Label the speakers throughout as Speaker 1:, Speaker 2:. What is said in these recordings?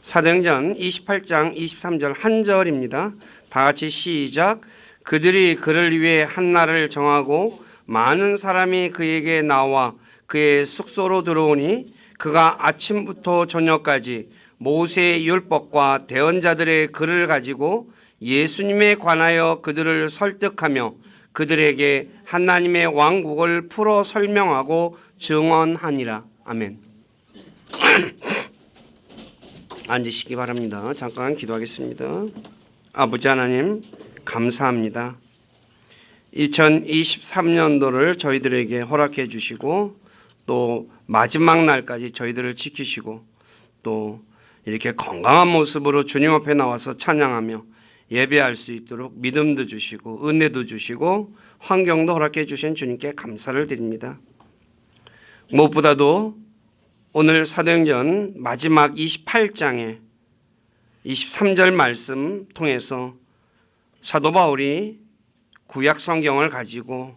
Speaker 1: 사도행전 28장 23절 한 절입니다. 다 같이 시작. 그들이 그를 위해 한 날을 정하고 많은 사람이 그에게 나와 그의 숙소로 들어오니 그가 아침부터 저녁까지 모세의 율법과 대언자들의 글을 가지고 예수님에 관하여 그들을 설득하며 그들에게 하나님의 왕국을 풀어 설명하고 증언하니라. 아멘. 앉으시기 바랍니다. 잠깐 기도하겠습니다. 아버지 하나님 감사합니다. 2023년도를 저희들에게 허락해 주시고 또 마지막 날까지 저희들을 지키시고 또 이렇게 건강한 모습으로 주님 앞에 나와서 찬양하며 예배할 수 있도록 믿음도 주시고 은혜도 주시고 환경도 허락해 주신 주님께 감사를 드립니다. 무엇보다도 오늘 사도행전 마지막 28장의 23절 말씀 통해서 사도 바울이 구약 성경을 가지고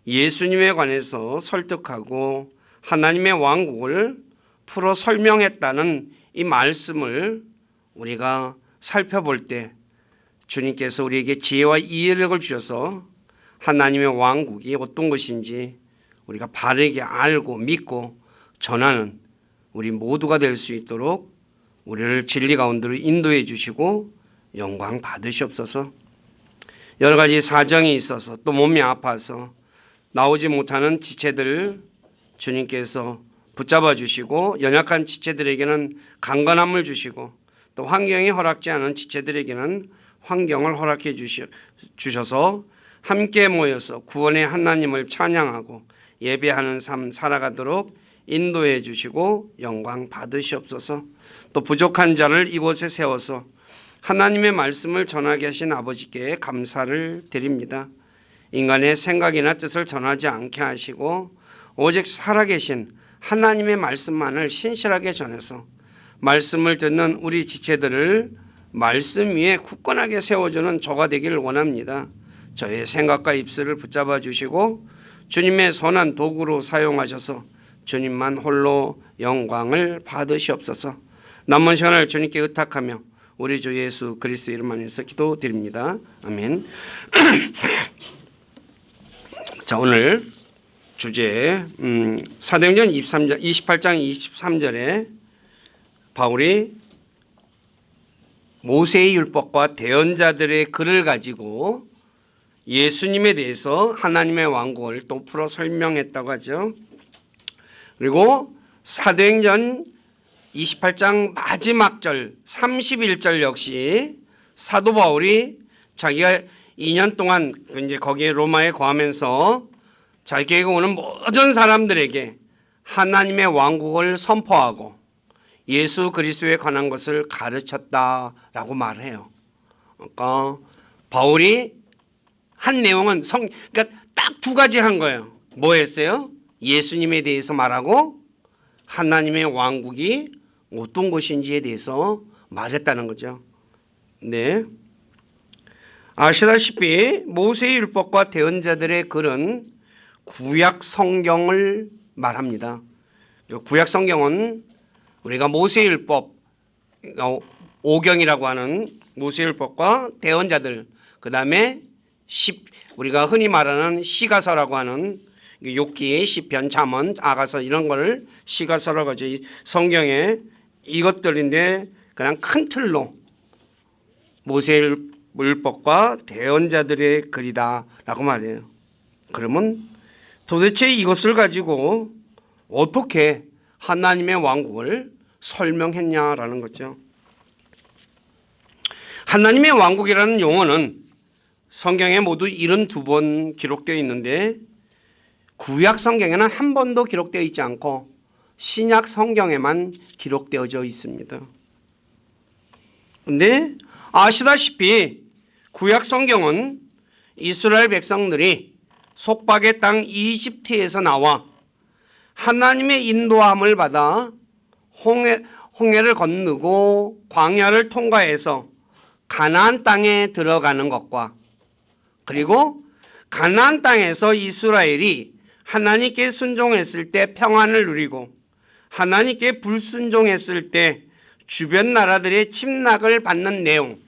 Speaker 1: 예수님에 관해서 설득하고 하나님의 왕국을 풀어 설명했다는 이 말씀을 우리가 살펴볼 때 주님께서 우리에게 지혜와 이해력을 주셔서 하나님의 왕국이 어떤 것인지 우리가 바르게 알고 믿고 전하는 우리 모두가 될 수 있도록 우리를 진리 가운데로 인도해 주시고 영광 받으시옵소서. 여러 가지 사정이 있어서 또 몸이 아파서 나오지 못하는 지체들 주님께서 붙잡아 주시고 연약한 지체들에게는 강건함을 주시고 또 환경이 허락지 않은 지체들에게는 환경을 허락해 주셔서 함께 모여서 구원의 하나님을 찬양하고 예배하는 삶 살아가도록 인도해 주시고 영광 받으시옵소서. 또 부족한 자를 이곳에 세워서 하나님의 말씀을 전하게 하신 아버지께 감사를 드립니다. 인간의 생각이나 뜻을 전하지 않게 하시고 오직 살아계신 하나님의 말씀만을 신실하게 전해서 말씀을 듣는 우리 지체들을 말씀 위에 굳건하게 세워주는 저가 되기를 원합니다. 저의 생각과 입술을 붙잡아 주시고 주님의 선한 도구로 사용하셔서 주님만 홀로 영광을 받으시옵소서. 남은 시간을 주님께 의탁하며 우리 주 예수 그리스도 이름 안에서 기도드립니다. 아멘. 자, 오늘 주제 사도행전 28장 23절에 바울이 모세의 율법과 대언자들의 글을 가지고 예수님에 대해서 하나님의 왕국을 또 풀어 설명했다고 하죠. 그리고 사도행전 28장 마지막 절 31절 역시 사도 바울이 자기가 2년 동안 이제 거기에 로마에 거하면서 자기에게 오는 모든 사람들에게 하나님의 왕국을 선포하고 예수 그리스도에 관한 것을 가르쳤다라고 말해요. 그러니까 바울이 한 내용은 그러니까 딱 두 가지 한 거예요. 뭐 했어요? 예수님에 대해서 말하고 하나님의 왕국이 어떤 것인지에 대해서 말했다는 거죠. 네. 아시다시피 모세의 율법과 대언자들의 글은 구약 성경을 말합니다. 구약 성경은 우리가 모세의 율법 5경이라고 하는 모세의 율법과 대언자들, 그 다음에 우리가 흔히 말하는 시가서라고 하는 욥기, 시편, 잠언, 아가서 이런 거를 시가서라고 하죠. 성경에 이것들인데 그냥 큰 틀로 모세의 율법과 대언자들의 글이다라고 말해요. 그러면 도대체 이것을 가지고 어떻게 하나님의 왕국을 설명했냐라는 거죠. 하나님의 왕국이라는 용어는 성경에 모두 72번 기록되어 있는데 구약 성경에는 한 번도 기록되어 있지 않고 신약 성경에만 기록되어져 있습니다. 그런데 아시다시피 구약 성경은 이스라엘 백성들이 속박의 땅 이집트에서 나와 하나님의 인도함을 받아 홍해를 건너고 광야를 통과해서 가나안 땅에 들어가는 것과 그리고 가나안 땅에서 이스라엘이 하나님께 순종했을 때 평안을 누리고 하나님께 불순종했을 때 주변 나라들의 침략을 받는 내용,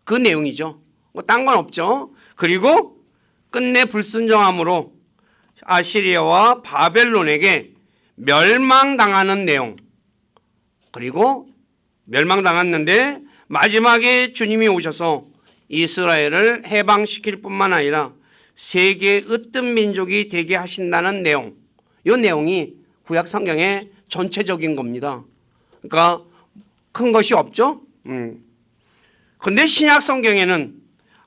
Speaker 1: 그 내용이죠. 뭐 딴 건 없죠. 그리고 끝내 불순종함으로 아시리아와 바벨론에게 멸망당하는 내용, 그리고 멸망당했는데 마지막에 주님이 오셔서 이스라엘을 해방시킬 뿐만 아니라 세계의 으뜸 민족이 되게 하신다는 내용, 이 내용이 구약 성경의 전체적인 겁니다. 그러니까 큰 것이 없죠. 그런데 신약 성경에는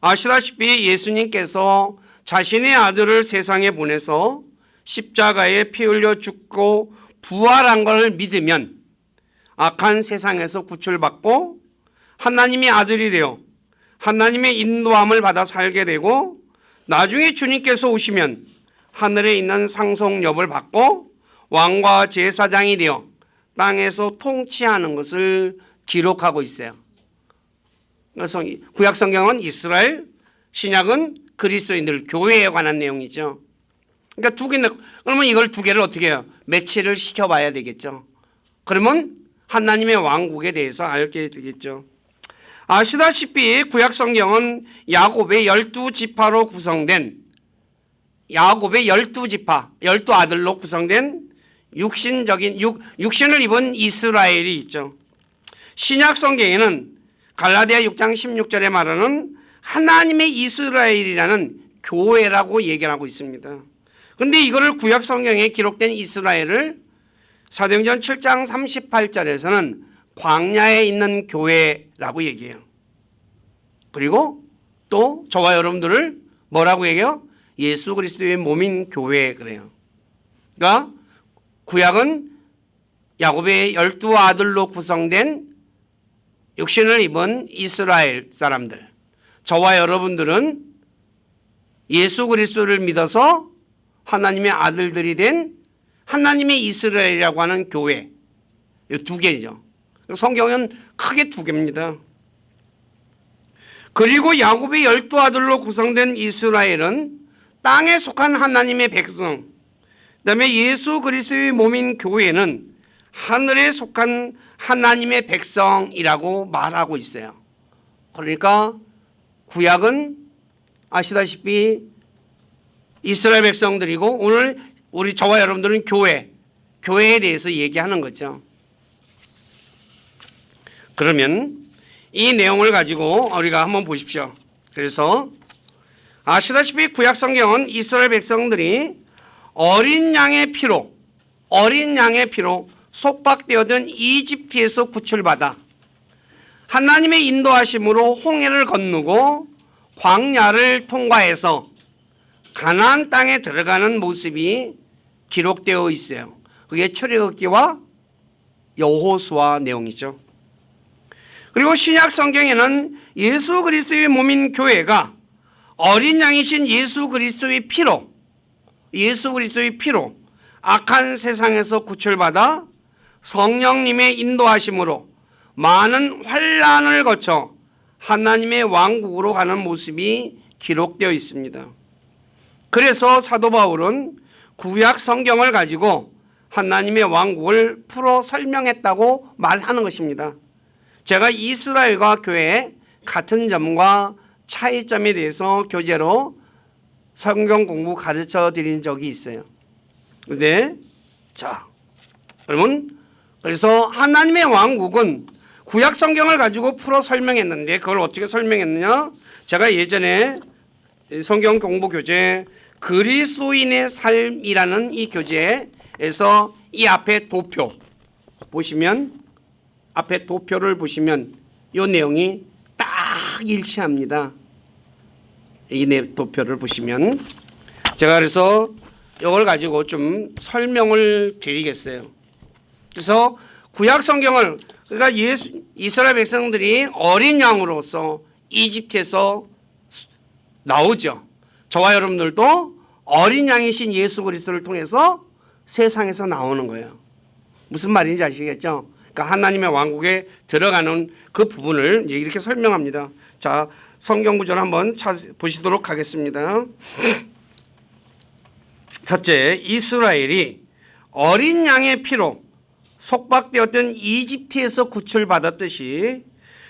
Speaker 1: 아시다시피 예수님께서 자신의 아들을 세상에 보내서 십자가에 피 흘려 죽고 부활한 것을 믿으면 악한 세상에서 구출받고 하나님의 아들이 되어 하나님의 인도함을 받아 살게 되고, 나중에 주님께서 오시면 하늘에 있는 상속력을 받고 왕과 제사장이 되어 땅에서 통치하는 것을 기록하고 있어요. 그래서 구약 성경은 이스라엘, 신약은 그리스도인들, 교회에 관한 내용이죠. 그러니까 두 개, 그러면 이걸 두 개를 어떻게 해요? 매치를 시켜봐야 되겠죠. 그러면 하나님의 왕국에 대해서 알게 되겠죠. 아시다시피 구약 성경은 야곱의 12지파로 구성된, 야곱의 12지파, 12아들로 구성된 육신을 입은 이스라엘이 있죠. 신약 성경에는 갈라디아 6장 16절에 말하는 하나님의 이스라엘이라는 교회라고 얘기를 하고 있습니다. 그런데 이거를 구약 성경에 기록된 이스라엘을 사도행전 7장 38절에서는 광야에 있는 교회라고 얘기해요. 그리고 또 저와 여러분들을 뭐라고 얘기해요? 예수 그리스도의 몸인 교회 그래요. 그러니까 구약은 야곱의 12아들로 구성된 육신을 입은 이스라엘 사람들, 저와 여러분들은 예수 그리스도를 믿어서 하나님의 아들들이 된 하나님의 이스라엘이라고 하는 교회, 이 두 개죠. 성경은 크게 두 개입니다. 그리고 야곱의 12아들로 구성된 이스라엘은 땅에 속한 하나님의 백성, 그다음에 예수 그리스도의 몸인 교회는 하늘에 속한 하나님의 백성이라고 말하고 있어요. 그러니까 구약은 아시다시피 이스라엘 백성들이고, 오늘 우리 저와 여러분들은 교회에 대해서 얘기하는 거죠. 그러면 이 내용을 가지고 우리가 한번 보십시오. 그래서 아시다시피 구약 성경은 이스라엘 백성들이 어린 양의 피로 속박되어든 이집트에서 구출받아 하나님의 인도하심으로 홍해를 건너고 광야를 통과해서 가나안 땅에 들어가는 모습이 기록되어 있어요. 그게 출애굽기와 여호수아 내용이죠. 그리고 신약 성경에는 예수 그리스도의 몸인 교회가 어린 양이신 예수 그리스도의 피로 악한 세상에서 구출받아 성령님의 인도하심으로 많은 환난을 거쳐 하나님의 왕국으로 가는 모습이 기록되어 있습니다. 그래서 사도 바울은 구약 성경을 가지고 하나님의 왕국을 풀어 설명했다고 말하는 것입니다. 제가 이스라엘과 교회의 같은 점과 차이점에 대해서 교재로 성경 공부 가르쳐 드린 적이 있어요. 근데 그러면 그래서 하나님의 왕국은 구약 성경을 가지고 풀어 설명했는데, 그걸 어떻게 설명했느냐? 제가 예전에 성경 공부 교재 그리스도인의 삶이라는 이 교재에서 이 앞에 도표 보시면, 앞에 도표를 보시면 이 내용이 딱 일치합니다. 이 도표를 보시면 제가 그래서 이걸 가지고 좀 설명을 드리겠어요. 그래서 구약 성경을, 그러니까 이스라엘 백성들이 어린 양으로서 이집트에서 나오죠. 저와 여러분들도 어린 양이신 예수 그리스도를 통해서 세상에서 나오는 거예요. 무슨 말인지 아시겠죠? 그러니까 하나님의 왕국에 들어가는 그 부분을 이렇게 설명합니다. 자, 성경 구절 한번 보시도록 하겠습니다. 첫째, 이스라엘이 어린 양의 피로 속박되었던 이집트에서 구출받았듯이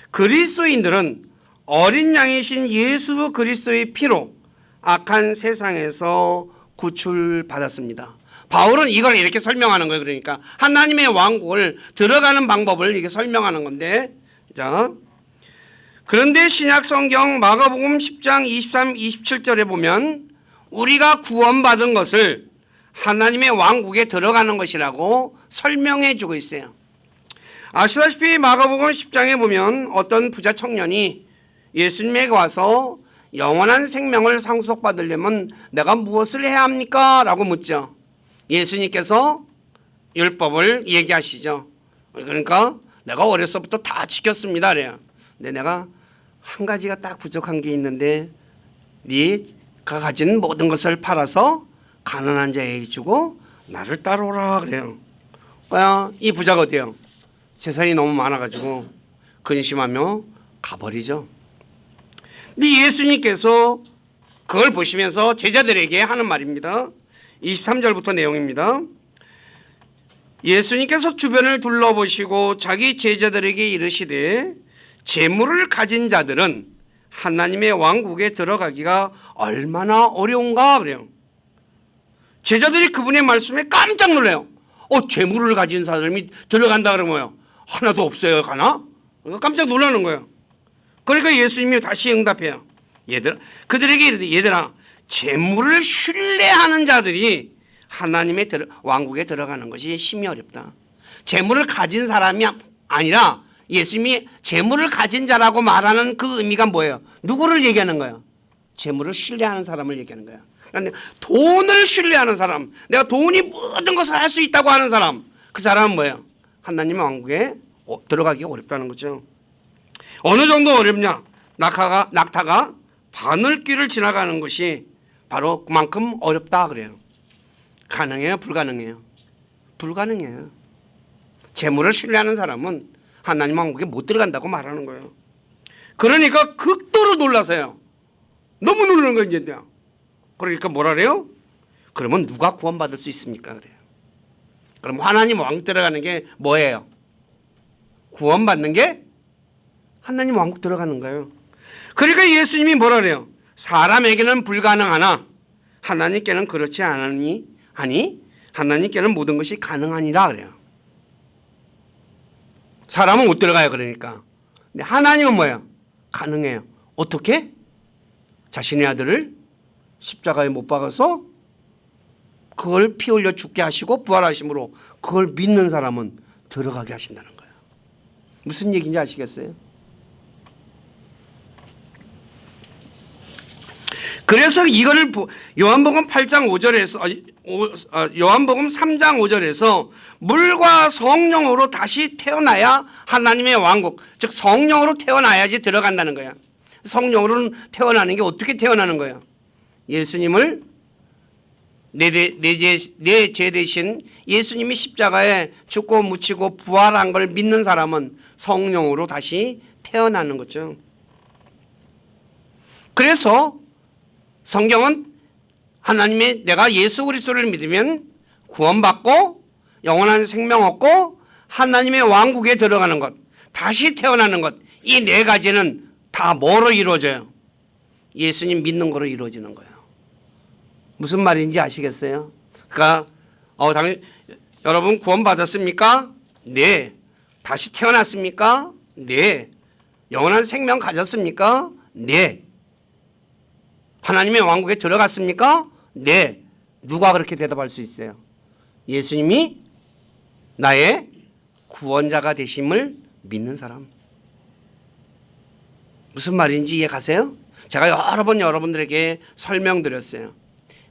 Speaker 1: 그리스도인들은 어린 양이신 예수 그리스도의 피로 악한 세상에서 구출받았습니다. 바울은 이걸 이렇게 설명하는 거예요. 그러니까 하나님의 왕국을 들어가는 방법을 이렇게 설명하는 건데, 자, 그런데 신약 성경 마가복음 10장 23, 27절에 보면 우리가 구원받은 것을 하나님의 왕국에 들어가는 것이라고 설명해 주고 있어요. 아시다시피 마가복음 10장에 보면 어떤 부자 청년이 예수님에게 와서 영원한 생명을 상속받으려면 내가 무엇을 해야 합니까? 라고 묻죠. 예수님께서 율법을 얘기하시죠. 그러니까 내가 어려서부터 다 지켰습니다. 그래요. 근데 내가 한 가지가 딱 부족한 게 있는데 네가 가진 모든 것을 팔아서 가난한 자에게 주고 나를 따라오라 그래요. 이 부자가 어때요? 재산이 너무 많아가지고 근심하며 가버리죠. 근데 예수님께서 그걸 보시면서 제자들에게 하는 말입니다. 23절부터 내용입니다. 예수님께서 주변을 둘러보시고 자기 제자들에게 이르시되 재물을 가진 자들은 하나님의 왕국에 들어가기가 얼마나 어려운가 그래요. 제자들이 그분의 말씀에 깜짝 놀라요. 재물을 가진 사람이 들어간다 그러면 뭐예요? 하나도 없어요 가나? 깜짝 놀라는 거예요. 그러니까 예수님이 다시 응답해요. 그들에게 이르되 얘들아, 재물을 신뢰하는 자들이 하나님의 왕국에 들어가는 것이 심히 어렵다. 재물을 가진 사람이 아니라 예수님이 재물을 가진 자라고 말하는 그 의미가 뭐예요? 누구를 얘기하는 거예요? 재물을 신뢰하는 사람을 얘기하는 거예요. 그러니까 돈을 신뢰하는 사람, 내가 돈이 모든 것을 할 수 있다고 하는 사람, 그 사람은 뭐예요? 하나님의 왕국에 들어가기가 어렵다는 거죠. 어느 정도 어렵냐? 낙타가 바늘길을 지나가는 것이 바로 그만큼 어렵다 그래요. 가능해요? 불가능해요? 불가능해요. 재물을 신뢰하는 사람은 하나님 왕국에 못 들어간다고 말하는 거예요. 그러니까 극도로 놀라서요. 너무 놀라는 거예요. 이제. 그러니까 뭐라 그래요? 그러면 누가 구원받을 수 있습니까? 그래요. 그럼 하나님 왕국 들어가는 게 뭐예요? 구원받는 게 하나님 왕국 들어가는 거예요. 그러니까 예수님이 뭐라 그래요? 사람에게는 불가능하나 하나님께는 그렇지 않으니 하나님께는 모든 것이 가능하니라 그래요. 사람은 못 들어가요. 그러니까. 근데 하나님은 뭐예요? 가능해요. 어떻게? 자신의 아들을 십자가에 못 박아서 그걸 피 흘려 죽게 하시고 부활하심으로 그걸 믿는 사람은 들어가게 하신다는 거예요. 무슨 얘기인지 아시겠어요? 그래서 이거를 요한복음 8장 5절에서 요한복음 3장 5절에서 물과 성령으로 다시 태어나야 하나님의 왕국, 즉 성령으로 태어나야지 들어간다는 거야. 성령으로는 태어나는 게 어떻게 태어나는 거야? 예수님을 내 죄 대신 예수님이 십자가에 죽고 묻히고 부활한 걸 믿는 사람은 성령으로 다시 태어나는 거죠. 그래서 성경은 하나님의 내가 예수 그리스도를 믿으면 구원받고 영원한 생명 얻고 하나님의 왕국에 들어가는 것, 다시 태어나는 것, 이 네 가지는 다 뭐로 이루어져요? 예수님 믿는 거로 이루어지는 거예요. 무슨 말인지 아시겠어요? 그러니까 여러분 구원받았습니까? 네. 다시 태어났습니까? 네. 영원한 생명 가졌습니까? 네. 하나님의 왕국에 들어갔습니까? 네. 누가 그렇게 대답할 수 있어요? 예수님이 나의 구원자가 되심을 믿는 사람. 무슨 말인지 이해 가세요? 제가 여러 번 여러분들에게 설명드렸어요.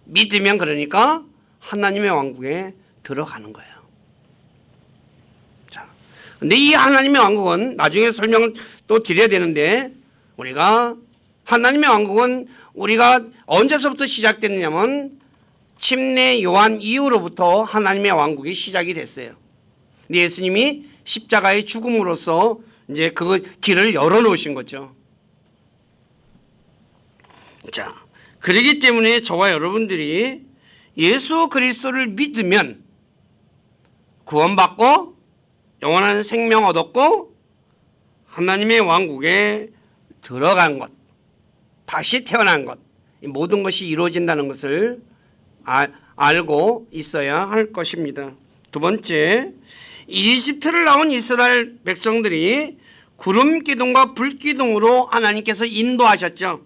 Speaker 1: 믿으면 그러니까 하나님의 왕국에 들어가는 거예요. 자, 근데 이 하나님의 왕국은 나중에 설명을 또 드려야 되는데 우리가 하나님의 왕국은 우리가 언제서부터 시작됐냐면 침례 요한 이후로부터 하나님의 왕국이 시작이 됐어요. 근데 예수님이 십자가의 죽음으로써 이제 그 길을 열어놓으신 거죠. 자, 그렇기 때문에 저와 여러분들이 예수 그리스도를 믿으면 구원받고 영원한 생명 얻었고 하나님의 왕국에 들어간 것, 다시 태어난 것, 이 모든 것이 이루어진다는 것을 알고 있어야 할 것입니다. 두 번째, 이집트를 나온 이스라엘 백성들이 구름 기둥과 불 기둥으로 하나님께서 인도하셨죠.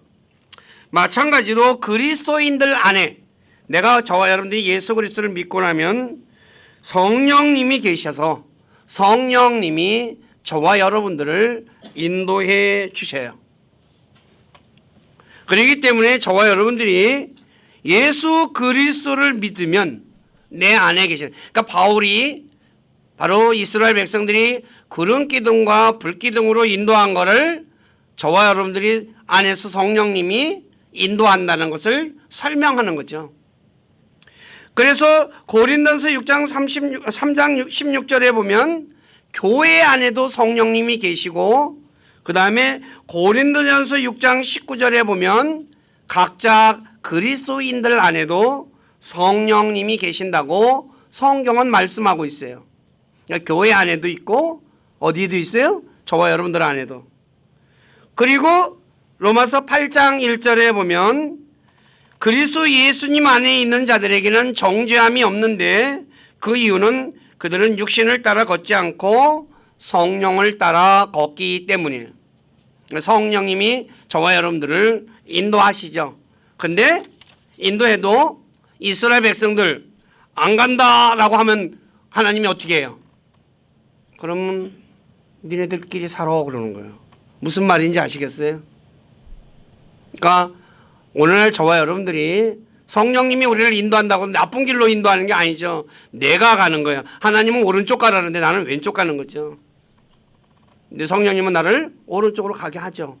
Speaker 1: 마찬가지로 그리스도인들 안에, 내가 저와 여러분들이 예수 그리스도를 믿고 나면 성령님이 계셔서 성령님이 저와 여러분들을 인도해 주셔요. 그렇기 때문에 저와 여러분들이 예수 그리스도를 믿으면 내 안에 계신, 그러니까 바울이 바로 이스라엘 백성들이 구름 기둥과 불 기둥으로 인도한 것을 저와 여러분들이 안에서 성령님이 인도한다는 것을 설명하는 거죠. 그래서 고린도서 3장 16절에 보면 교회 안에도 성령님이 계시고, 그 다음에 고린도전서 6장 19절에 보면 각자 그리스도인들 안에도 성령님이 계신다고 성경은 말씀하고 있어요. 그러니까 교회 안에도 있고 어디에도 있어요? 저와 여러분들 안에도. 그리고 로마서 8장 1절에 보면 그리스도 예수님 안에 있는 자들에게는 정죄함이 없는데 그 이유는 그들은 육신을 따라 걷지 않고 성령을 따라 걷기 때문이에요. 성령님이 저와 여러분들을 인도하시죠. 근데 인도해도 이스라엘 백성들 안 간다라고 하면 하나님이 어떻게 해요? 그러면 니네들끼리 살아 그러는 거예요. 무슨 말인지 아시겠어요? 그러니까 오늘날 저와 여러분들이 성령님이 우리를 인도한다고 나쁜 길로 인도하는 게 아니죠. 내가 가는 거예요. 하나님은 오른쪽 가라는데 나는 왼쪽 가는 거죠. 근데 성령님은 나를 오른쪽으로 가게 하죠.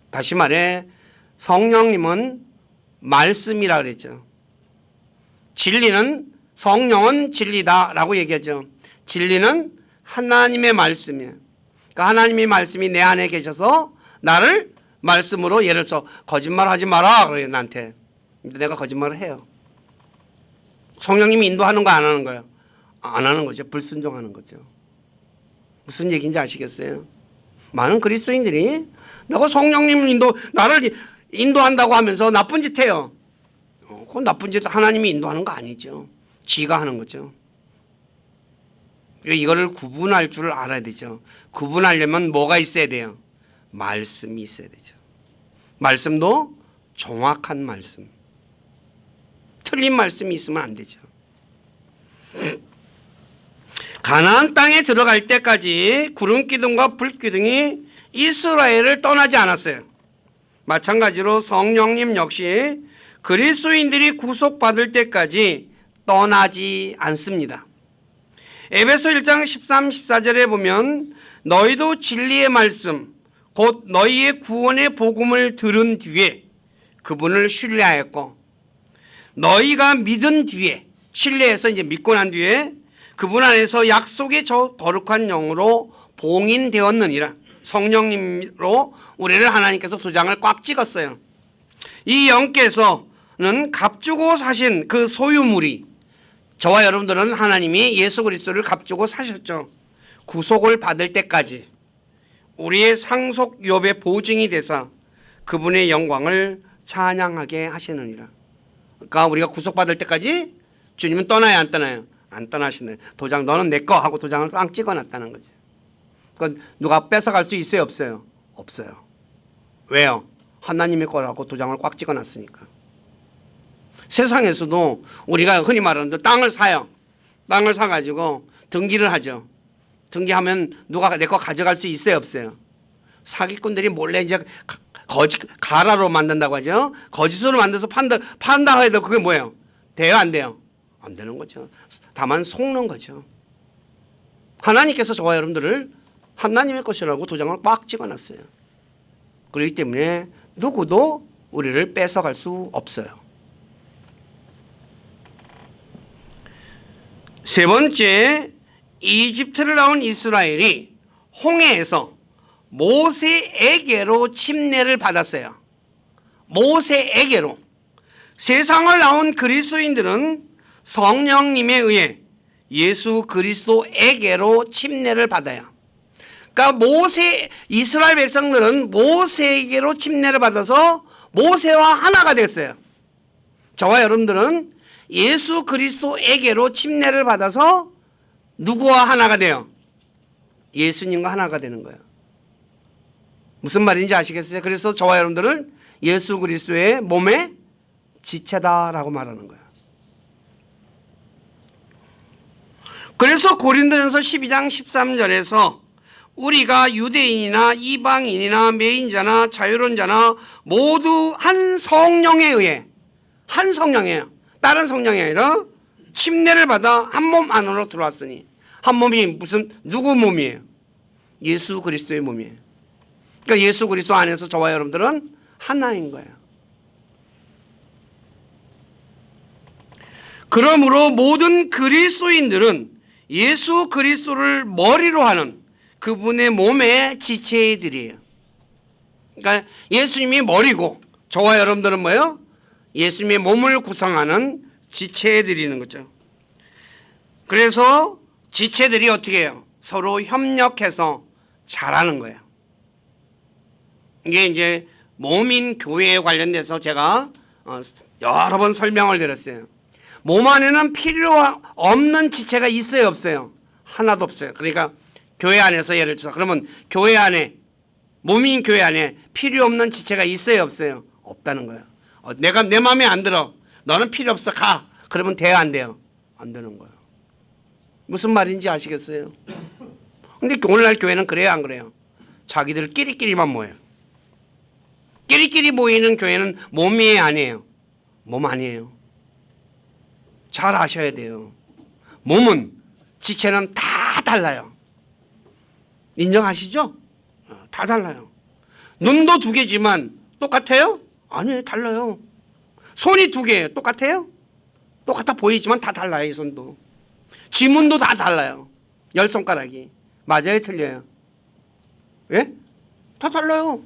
Speaker 1: 다시 말해 성령님은 말씀이라 그랬죠. 진리는, 성령은 진리다라고 얘기하죠. 진리는 하나님의 말씀이에요. 그러니까 하나님의 말씀이 내 안에 계셔서 나를 말씀으로, 예를 들어서 거짓말하지 마라 그래요 나한테. 근데 내가 거짓말을 해요. 성령님이 인도하는 거 안 하는 거예요? 안 하는 거죠. 불순종하는 거죠. 무슨 얘기인지 아시겠어요? 많은 그리스도인들이 내가 성령님 나를 인도한다고 하면서 나쁜 짓 해요. 그건 나쁜 짓 하나님이 인도하는 거 아니죠. 지가 하는 거죠. 이거를 구분할 줄 알아야 되죠. 구분하려면 뭐가 있어야 돼요? 말씀이 있어야 되죠. 말씀도 정확한 말씀. 틀린 말씀이 있으면 안 되죠. 가나안 땅에 들어갈 때까지 구름 기둥과 불 기둥이 이스라엘을 떠나지 않았어요. 마찬가지로 성령님 역시 그리스도인들이 구속받을 때까지 떠나지 않습니다. 에베소 1장 13, 14절에 보면 너희도 진리의 말씀 곧 너희의 구원의 복음을 들은 뒤에 그분을 신뢰하였고 너희가 믿은 뒤에, 신뢰해서 이제 믿고 난 뒤에 그분 안에서 약속의 저 거룩한 영으로 봉인되었느니라. 성령님으로 우리를 하나님께서 도장을 꽉 찍었어요. 이 영께서는 값주고 사신 그 소유물이, 저와 여러분들은 하나님이 예수 그리스도를 값주고 사셨죠. 구속을 받을 때까지 우리의 상속 유업의 보증이 돼서 그분의 영광을 찬양하게 하시느니라. 그러니까 우리가 구속받을 때까지 주님은 떠나야 안 떠나요? 안 떠나시네. 도장 너는 내 거 하고 도장을 꽝 찍어놨다는 거지. 그러니까 누가 뺏어갈 수 있어요? 없어요? 없어요. 왜요? 하나님의 거라고 도장을 꽉 찍어놨으니까. 세상에서도 우리가 흔히 말하는 땅을 사요. 땅을 사가지고 등기를 하죠. 등기하면 누가 내 거 가져갈 수 있어요? 없어요? 사기꾼들이 몰래 이제 가라로 만든다고 하죠. 거짓으로 만들어서 판다 해도 그게 뭐예요? 돼요? 안 돼요? 안 되는 거죠. 다만 속는 거죠. 하나님께서 저와 여러분들을 하나님의 것이라고 도장을 꽉 찍어놨어요. 그렇기 때문에 누구도 우리를 뺏어갈 수 없어요. 세 번째, 이집트를 나온 이스라엘이 홍해에서 모세에게로 침례를 받았어요. 모세에게로. 세상을 나온 그리스도인들은 성령님에 의해 예수 그리스도에게로 침례를 받아요. 그러니까 이스라엘 백성들은 모세에게로 침례를 받아서 모세와 하나가 됐어요. 저와 여러분들은 예수 그리스도에게로 침례를 받아서 누구와 하나가 돼요? 예수님과 하나가 되는 거예요. 무슨 말인지 아시겠어요? 그래서 저와 여러분들은 예수 그리스도의 몸의 지체다라고 말하는 거예요. 그래서 고린도전서 12장 13절에서 우리가 유대인이나 이방인이나 매인자나 자유론자나 모두 한 성령에 의해, 한 성령이에요. 다른 성령이 아니라 침례를 받아 한 몸 안으로 들어왔으니, 한 몸이 무슨 누구 몸이에요? 예수 그리스도의 몸이에요. 그러니까 예수 그리스도 안에서 저와 여러분들은 하나인 거예요. 그러므로 모든 그리스도인들은 예수 그리스도를 머리로 하는 그분의 몸의 지체들이에요. 그러니까 예수님이 머리고 저와 여러분들은 뭐예요? 예수님의 몸을 구성하는 지체들이는 거죠. 그래서 지체들이 어떻게 해요? 서로 협력해서 잘하는 거예요. 이게 이제 몸인 교회에 관련돼서 제가 여러 번 설명을 드렸어요. 몸 안에는 필요 없는 지체가 있어요, 없어요? 하나도 없어요. 그러니까 교회 안에서 예를 들어서 그러면 교회 안에, 몸인 교회 안에 필요 없는 지체가 있어요, 없어요? 없다는 거예요. 내가 내 마음에 안 들어. 너는 필요 없어. 가. 그러면 돼요, 안 돼요? 안 되는 거예요. 무슨 말인지 아시겠어요? 근데 오늘날 교회는 그래요, 안 그래요? 자기들 끼리끼리만 모여요. 끼리끼리 모이는 교회는 몸이 아니에요. 몸 아니에요. 잘 아셔야 돼요. 몸은, 지체는 다 달라요. 인정하시죠? 다 달라요. 눈도 두 개지만 똑같아요? 아니에요, 달라요. 손이 두 개예요. 똑같아요? 똑같아 보이지만 다 달라요, 이 손도. 지문도 다 달라요. 10손가락이. 맞아요, 틀려요? 예? 다 달라요.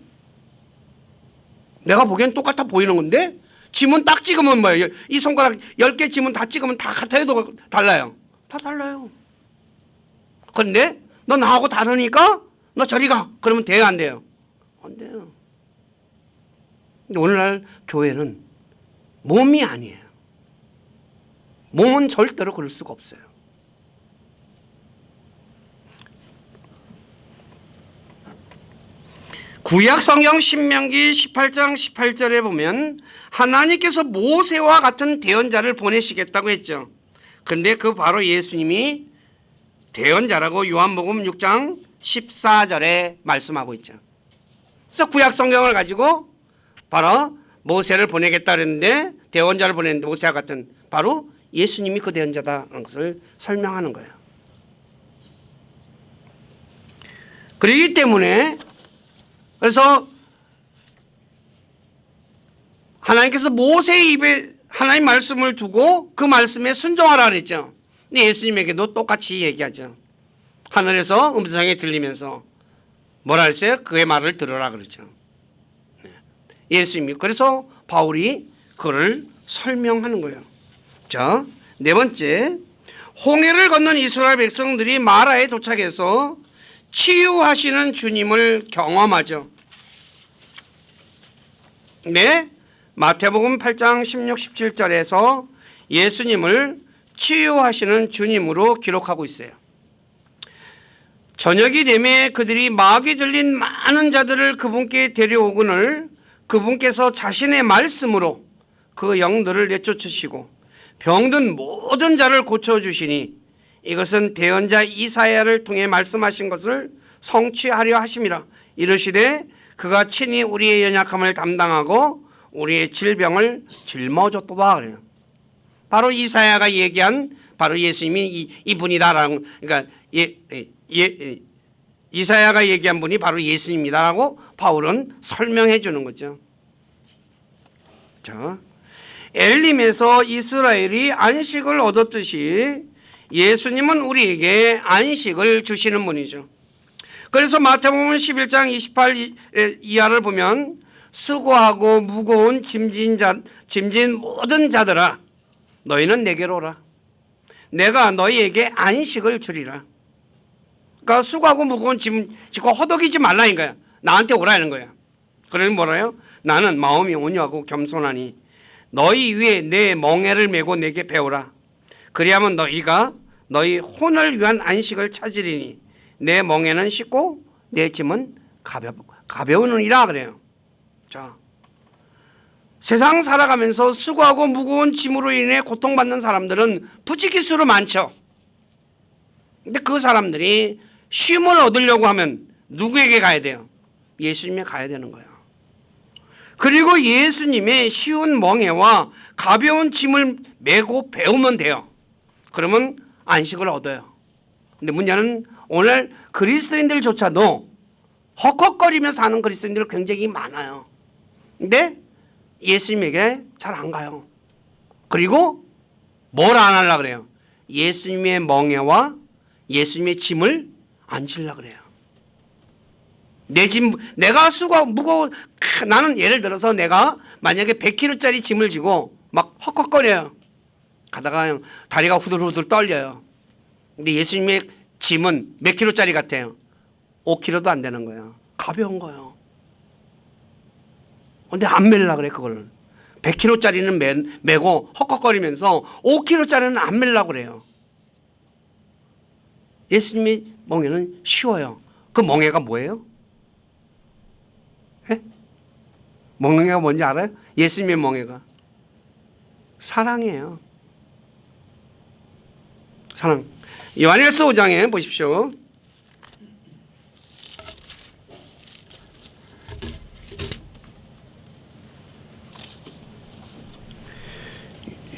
Speaker 1: 내가 보기엔 똑같아 보이는 건데 지문 딱 찍으면 뭐예요? 이 손가락 10개 지문 다 찍으면 다 같아요? 달라요? 다 달라요. 그런데 너 나하고 다르니까 너 저리 가. 그러면 돼요, 안 돼요? 안 돼요. 근데 오늘날 교회는 몸이 아니에요. 몸은 절대로 그럴 수가 없어요. 구약 성경 신명기 18장 18절에 보면 하나님께서 모세와 같은 대언자를 보내시겠다고 했죠. 그런데 그 바로 예수님이 대언자라고 요한복음 6장 14절에 말씀하고 있죠. 그래서 구약 성경을 가지고 바로 모세를 보내겠다 그랬는데 대언자를 보냈는데 모세와 같은 바로 예수님이 그 대언자다라는 것을 설명하는 거예요. 그렇기 때문에 그래서 하나님께서 모세의 입에 하나님 말씀을 두고 그 말씀에 순종하라 그랬죠. 근데 예수님에게도 똑같이 얘기하죠. 하늘에서 음성이 들리면서 뭐라 했어요? 그의 말을 들으라 그러죠. 예수님이 그래서 바울이 그를 설명하는 거예요. 자, 네 번째, 홍해를 건넌 이스라엘 백성들이 마라에 도착해서 치유하시는 주님을 경험하죠. 네, 마태복음 8장 16, 17절에서 예수님을 치유하시는 주님으로 기록하고 있어요. 저녁이 되매 그들이 마귀 들린 많은 자들을 그분께 데려오거늘 그분께서 자신의 말씀으로 그 영들을 내쫓으시고 병든 모든 자를 고쳐주시니 이것은 대언자 이사야를 통해 말씀하신 것을 성취하려 하심이라. 이르시되 그가 친히 우리의 연약함을 담당하고 우리의 질병을 짊어졌도다 그래요. 바로 이사야가 얘기한 바로 예수님이 이분이다라고, 그러니까 이사야가 얘기한 분이 바로 예수님이다라고 바울은 설명해 주는 거죠. 자, 엘림에서 이스라엘이 안식을 얻었듯이 예수님은 우리에게 안식을 주시는 분이죠. 그래서 마태복음 11장 28 이하를 보면 수고하고 무거운 짐진 모든 자들아 너희는 내게로 오라. 내가 너희에게 안식을 주리라. 그러니까 수고하고 무거운 짐 짓고 허덕이지 말라는 거야. 나한테 오라는 거야. 그러니 뭐라요? 나는 마음이 온유하고 겸손하니 너희 위에 내 멍에를 메고 내게 배우라. 그리하면 너희가 너희 혼을 위한 안식을 찾으리니 내 멍에는 쉽고 내 짐은 가벼우니라 그래요. 자, 세상 살아가면서 수고하고 무거운 짐으로 인해 고통받는 사람들은 부지기수로 많죠. 근데 그 사람들이 쉼을 얻으려고 하면 누구에게 가야 돼요? 예수님에 가야 되는 거예요. 그리고 예수님의 쉬운 멍에와 가벼운 짐을 메고 배우면 돼요. 그러면 안식을 얻어요. 근데 문제는 오늘 그리스도인들조차도 헉헉거리며 사는 그리스도인들 굉장히 많아요. 근데 예수님에게 잘 안 가요. 그리고 뭘 안 하려고 그래요? 예수님의 멍에와 예수님의 짐을 안 지려고 그래요. 내 짐, 내가 무거워. 나는 예를 들어서 내가 만약에 100kg짜리 짐을 지고 막 헉헉거려요. 가다가 다리가 후들후들 떨려요. 근데 예수님의 짐은 몇 킬로짜리 같아요? 5kg도 안 되는 거예요. 가벼운 거예요. 근데 안 메려고 그래, 그걸. 100kg짜리는 메고 헉헉거리면서 5kg짜리는 안 메려고 그래요. 예수님의 멍에는 쉬워요. 그 멍에가 뭐예요? 예? 멍에가 뭔지 알아요? 예수님의 멍에가 사랑이에요. 사랑. 요한일서 5장에 보십시오.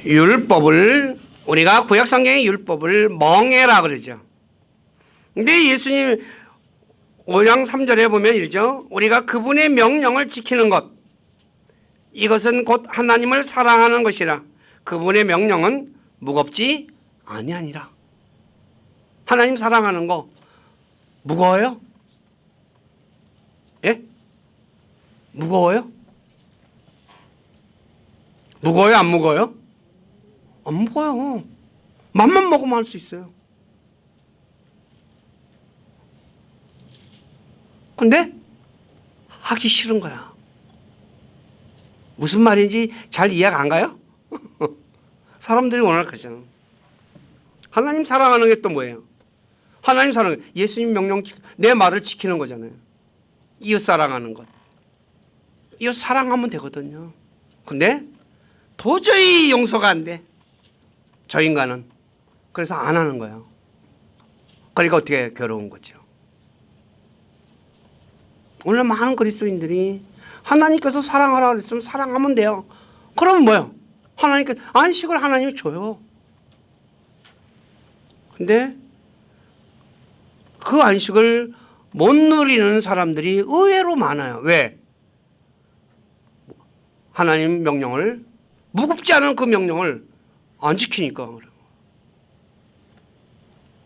Speaker 1: 율법을 우리가 구약 성경의 율법을 멍에라 그러죠. 근데 예수님 5장 3절에 보면 이러죠. 우리가 그분의 명령을 지키는 것, 이것은 곧 하나님을 사랑하는 것이라. 그분의 명령은 무겁지 아니하니라. 하나님 사랑하는 거 무거워요? 예? 무거워요? 무거워요? 안 무거워요? 안 무거워요. 맘만 먹으면 할 수 있어요. 근데 하기 싫은 거야. 무슨 말인지 잘 이해가 안 가요? 사람들이 워낙 그러잖아. 하나님 사랑하는 게 또 뭐예요? 하나님 사랑, 예수님 명령, 내 말을 지키는 거잖아요. 이웃 사랑하는 것. 이웃 사랑하면 되거든요. 근데 도저히 용서가 안 돼. 저 인간은. 그래서 안 하는 거예요. 그러니까 어떻게 괴로운 거죠. 오늘 많은 그리스도인들이 하나님께서 사랑하라 그랬으면 사랑하면 돼요. 그러면 뭐예요? 하나님께 안식을 하나님이 줘요. 근데 그 안식을 못 누리는 사람들이 의외로 많아요. 왜? 하나님 명령을, 무겁지 않은 그 명령을 안 지키니까.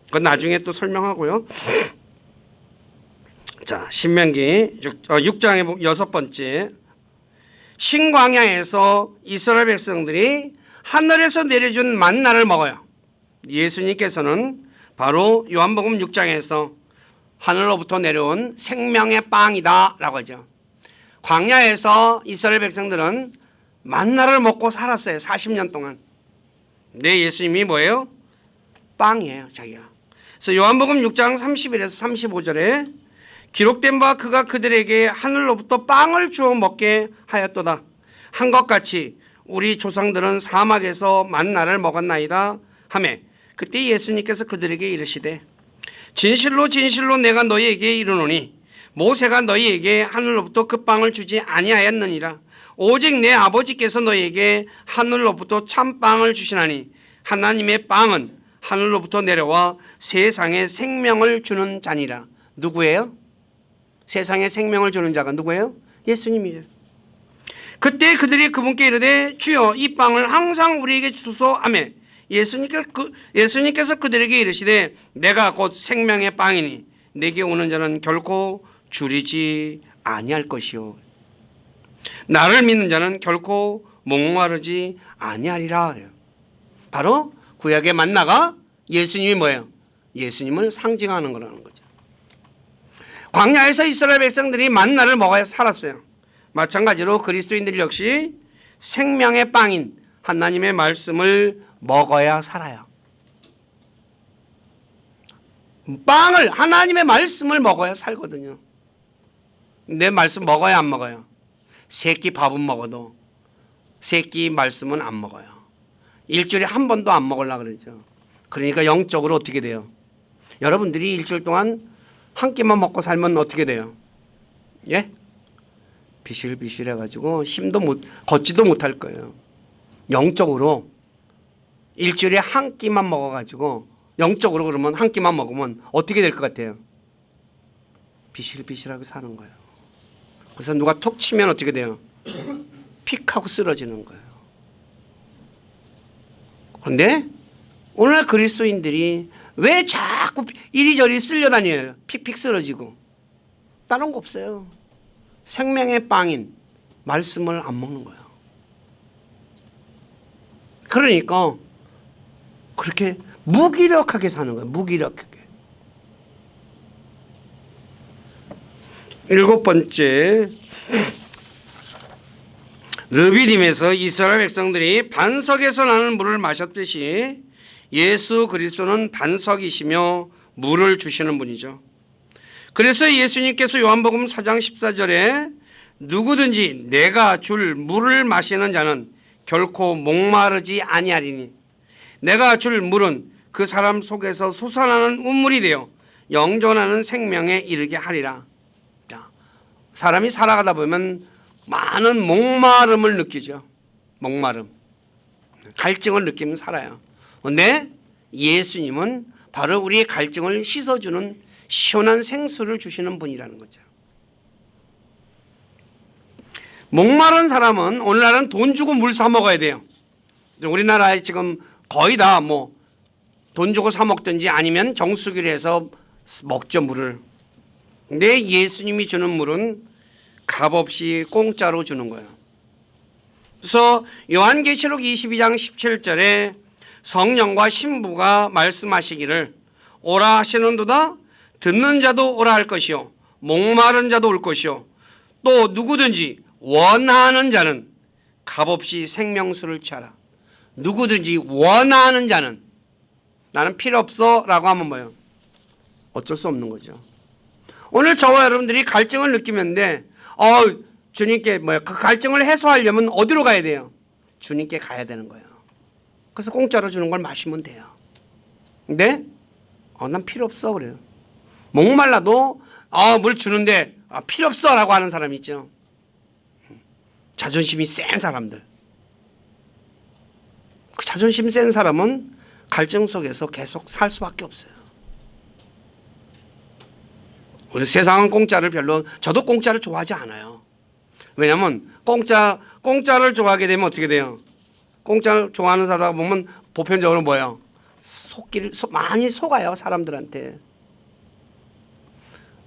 Speaker 1: 그건 나중에 또 설명하고요. 자, 신명기 6장의 6번째. 신광야에서 이스라엘 백성들이 하늘에서 내려준 만나를 먹어요. 예수님께서는 바로 요한복음 6장에서 하늘로부터 내려온 생명의 빵이다 라고 하죠. 광야에서 이스라엘 백성들은 만나를 먹고 살았어요. 40년 동안. 근데 예수님이 뭐예요? 빵이에요, 자기가. 그래서 요한복음 6장 31에서 35절에 기록된 바 그가 그들에게 하늘로부터 빵을 주어 먹게 하였도다. 한 것 같이 우리 조상들은 사막에서 만나를 먹었나이다 하매 그때 예수님께서 그들에게 이르시되 진실로 진실로 내가 너희에게 이르노니 모세가 너희에게 하늘로부터 그 빵을 주지 아니하였느니라. 오직 내 아버지께서 너희에게 하늘로부터 참빵을 주시나니 하나님의 빵은 하늘로부터 내려와 세상에 생명을 주는 자니라. 누구예요? 세상에 생명을 주는 자가 누구예요? 예수님이죠. 그때 그들이 그분께 이르되 주여 이 빵을 항상 우리에게 주소서 하매 예수님께서 그들에게 이르시되 내가 곧 생명의 빵이니 내게 오는 자는 결코 줄이지 아니할 것이요 나를 믿는 자는 결코 목마르지 아니하리라. 바로 구약의 만나가 예수님이 뭐예요? 예수님을 상징하는 거라는 거죠. 광야에서 이스라엘 백성들이 만나를 먹어야 살았어요. 마찬가지로 그리스도인들 역시 생명의 빵인 하나님의 말씀을 먹어야 살아요. 빵을, 하나님의 말씀을 먹어야 살거든요. 내 말씀 먹어야 안 먹어요? 세끼 밥은 먹어도 세끼 말씀은 안 먹어요. 일주일에 한 번도 안 먹으려고 그러죠. 그러니까 영적으로 어떻게 돼요? 여러분들이 일주일 동안 한 끼만 먹고 살면 어떻게 돼요? 예? 비실비실해가지고 힘도 걷지도 못할 거예요. 영적으로 일주일에 한 끼만 먹어가지고 영적으로 그러면 한 끼만 먹으면 어떻게 될 것 같아요? 비실비실하게 사는 거예요. 그래서 누가 툭 치면 어떻게 돼요? 픽 하고 쓰러지는 거예요. 그런데 오늘날 그리스도인들이 왜 자꾸 이리저리 쓸려다녀요? 픽픽 쓰러지고. 다른 거 없어요. 생명의 빵인 말씀을 안 먹는 거예요. 그러니까 그렇게 무기력하게 사는 거예요. 무기력하게. 7번째, 르비딤에서 이스라엘 백성들이 반석에서 나는 물을 마셨듯이 예수 그리스도는 반석이시며 물을 주시는 분이죠. 그래서 예수님께서 요한복음 4장 14절에 누구든지 내가 줄 물을 마시는 자는 결코 목마르지 아니하리니 내가 줄 물은 그 사람 속에서 솟아나는 운물이 되어 영존하는 생명에 이르게 하리라. 사람이 살아가다 보면 많은 목마름을 느끼죠. 목마름. 갈증을 느끼면 살아요. 그런데 예수님은 바로 우리의 갈증을 씻어주는 시원한 생수를 주시는 분이라는 거죠. 목마른 사람은 오늘날은 돈 주고 물 사 먹어야 돼요. 우리나라에 지금 거의 다 뭐 돈 주고 사 먹든지 아니면 정수기를 해서 먹죠, 물을. 근데 예수님이 주는 물은 값없이 공짜로 주는 거예요. 그래서 요한계시록 22장 17절에 성령과 신부가 말씀하시기를 오라 하시는도다. 듣는 자도 오라 할 것이요 목마른 자도 올 것이요 또 누구든지 원하는 자는 값없이 생명수를 취하라. 누구든지 원하는 자는, 나는 필요 없어 라고 하면 뭐예요? 어쩔 수 없는 거죠. 오늘 저와 여러분들이 갈증을 느끼는데 주님께 그 갈증을 해소하려면 어디로 가야 돼요? 주님께 가야 되는 거예요. 그래서 공짜로 주는 걸 마시면 돼요. 근데 난 필요 없어 그래요. 목말라도 물 주는데 필요 없어 라고 하는 사람 있죠. 자존심이 센 사람들. 그 자존심 센 사람은 갈증 속에서 계속 살 수밖에 없어요. 우리 세상은 공짜를 저도 공짜를 좋아하지 않아요. 왜냐하면 공짜를 좋아하게 되면 어떻게 돼요? 공짜를 좋아하는 사람가 보면 보편적으로 뭐예요? 많이 속아요, 사람들한테.